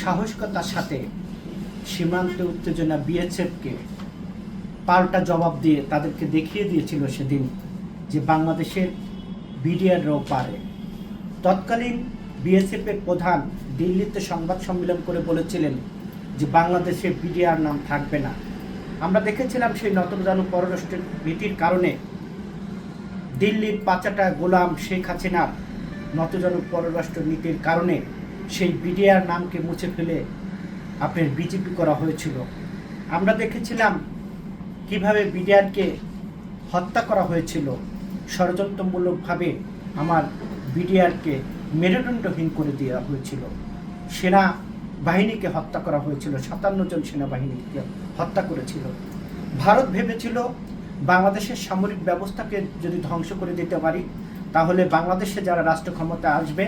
সাহসিকতার সাথে সীমান্তে উত্তেজনা বিএসএফকে পাল্টা জবাব দিয়ে তাদেরকে দেখিয়ে দিয়েছিল সেদিন যে বাংলাদেশের বিডিআররাও পারে। তৎকালীন বিএসএফের প্রধান দিল্লিতে সংবাদ সম্মেলন করে বলেছিলেন যে বাংলাদেশে বিডিআর নাম থাকবে না। আমরা দেখেছিলাম সেই নতজানু পররাষ্ট্র নীতির কারণে দিল্লির পাচাটা গোলাম শেখ হাসিনার নতজানু পররাষ্ট্র নীতির কারণে সেই বিডিআর নামকে মুছে ফেলে আপনার বিজেপি করা হয়েছিল। আমরা দেখেছিলাম কিভাবে বিডিআরকে হত্যা করা হয়েছিল, ষড়যন্ত্রমূলকভাবে আমার বিডিআরকে মেরুদণ্ডহীন করে দেওয়া হয়েছিল। সেনা বাহিনীকে হত্যা করা হয়েছিল, 57 জন সেনাবাহিনীকে হত্যা করেছিল। ভারত ভেবেছিল বাংলাদেশের সামরিক ব্যবস্থাকে যদি ধ্বংস করে দিতে পারি তাহলে বাংলাদেশে যারা রাষ্ট্র ক্ষমতা আসবে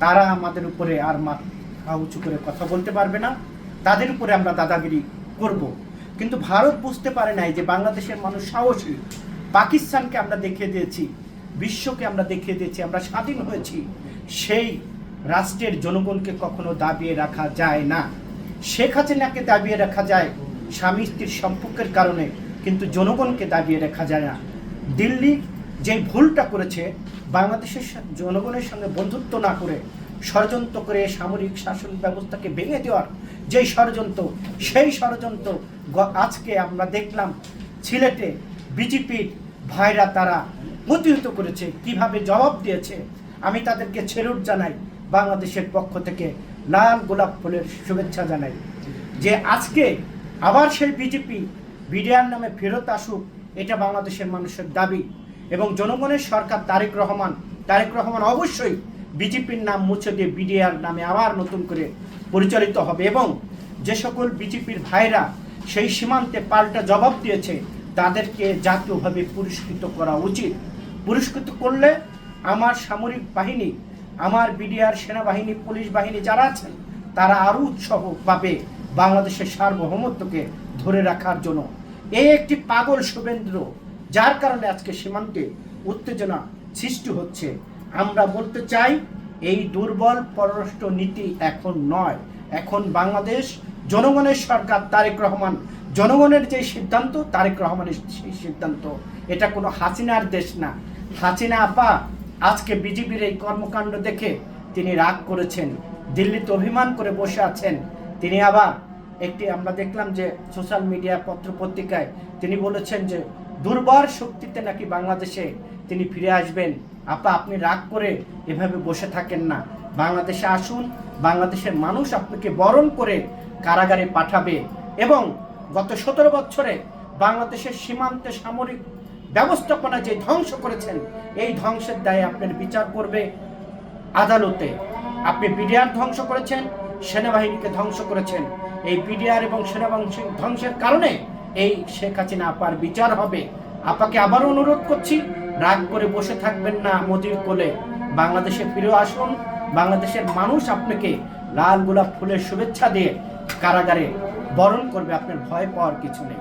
তারা আমাদের উপরে আর মাথা উঁচু করে কথা বলতে পারবে না, তাদের উপরে আমরা দাদাগিরি করব। কিন্তু ভারত বুঝতে পারে নাই যে বাংলাদেশের মানুষ সাহসী। পাকিস্তানকে আমরা দেখিয়ে দিয়েছি, বিশ্বকে আমরা দেখিয়ে দিয়েছি আমরা স্বাধীন হয়েছি। সেই রাষ্ট্রের জনগণকে কখনো দাবিয়ে রাখা যায় না। শেখ হাসিনাকে দাবিয়ে রাখা যায় স্বামী স্ত্রীর সম্পর্কের কারণে, কিন্তু জনগণকে দাবিয়ে রাখা যায় না। দিল্লি যে ভুলটা করেছে, বাংলাদেশের জনগণের সঙ্গে বন্ধুত্ব না করে ষড়যন্ত্র করে সামরিক শাসন ব্যবস্থাকে ভেঙে দেওয়ার যেই ষড়যন্ত্র, সেই ষড়যন্ত্র আজকে আমরা দেখলাম সিলেটে বিজেপির ভাইরা তারা প্রতিহত করেছে, কিভাবে জবাব দিয়েছে। আমি তাদেরকে সেলুট জানাই, বাংলাদেশের পক্ষ থেকে লাল গোলাপ ফুলের শুভেচ্ছা জানাই যে আজকে আবার সেই বিজেপি বিডিআর নামে ফেরত আসুক, এটা বাংলাদেশের মানুষের দাবি। এবং জনগণের সরকার তারেক রহমান অবশ্যই বিজেপির নাম মুছে দিয়ে বিডিআর নামে আবার নতুন করে পরিচালিত হবে। এবং যে সকল বিজেপির ভাইরা সেই সীমান্তে পাল্টা জবাব দিয়েছে তাদেরকে জাতীয়ভাবে পুরস্কৃত করা উচিত। পুরস্কৃত করলে আমার সামরিক বাহিনী, আমার বিডিআর সেনাবাহিনী, পুলিশ বাহিনী যারা আছেন তারা আরও উৎসাহ পাবে বাংলাদেশের সার্বভৌমত্বকে ধরে রাখার জন্য। এই একটি পাগল শুভেন্দ্র, যার কারণে আজকে সীমান্তে উত্তেজনা সৃষ্টি হচ্ছে। আমরা বলতে চাই এই দুর্বল পররাষ্ট্র নীতি এখন নয়, এখন বাংলাদেশ জনগণের সরকার, তারেক রহমান জনগণের যে সিদ্ধান্ত, তারেক রহমানের সেই সিদ্ধান্ত। এটা কোনো হাসিনার দেশ না। হাসিনা আপা আজকে বিজেপির এই কর্মকাণ্ড দেখে তিনি রাগ করেছেন, দিল্লিতে অভিমান করে বসে আছেন। তিনি আবার একটি আমরা দেখলাম যে সোশ্যাল মিডিয়া পত্র পত্রিকায় তিনি বলেছেন যে দুর্বল শক্তিতে নাকি বাংলাদেশে তিনি ফিরে আসবেন। আপা আপনি রাগ করে এভাবে বসে থাকেন না, বাংলাদেশে আসুন, বাংলাদেশের মানুষ আপনাকে বরণ করে কারাগারে পাঠাবে। এবং গত 17 বছরে বাংলাদেশের সীমান্তে সামরিক ব্যবস্থাপনা যে ধ্বংস করেছেন, এই ধ্বংসের দায়ে আপনার বিচার করবে আদালতে। আপনি বিডিআর ধ্বংস করেছেন, সেনাবাহিনীকে ধ্বংস করেছেন। এই বিডিআর এবং সেনাবাহিনী ধ্বংসের কারণে এই শেখ হাসিনা আপার বিচার হবে। আপাকে আবারও অনুরোধ করছি, রাগ করে বসে থাকবেন না মোদির কোলে, বাংলাদেশে ফিরে আসুন। বাংলাদেশের মানুষ আপনাকে লাল গোলাপ ফুলের শুভেচ্ছা দিয়ে কারাগারে বরণ করবে, আপনার ভয় পাওয়ার কিছু নেই।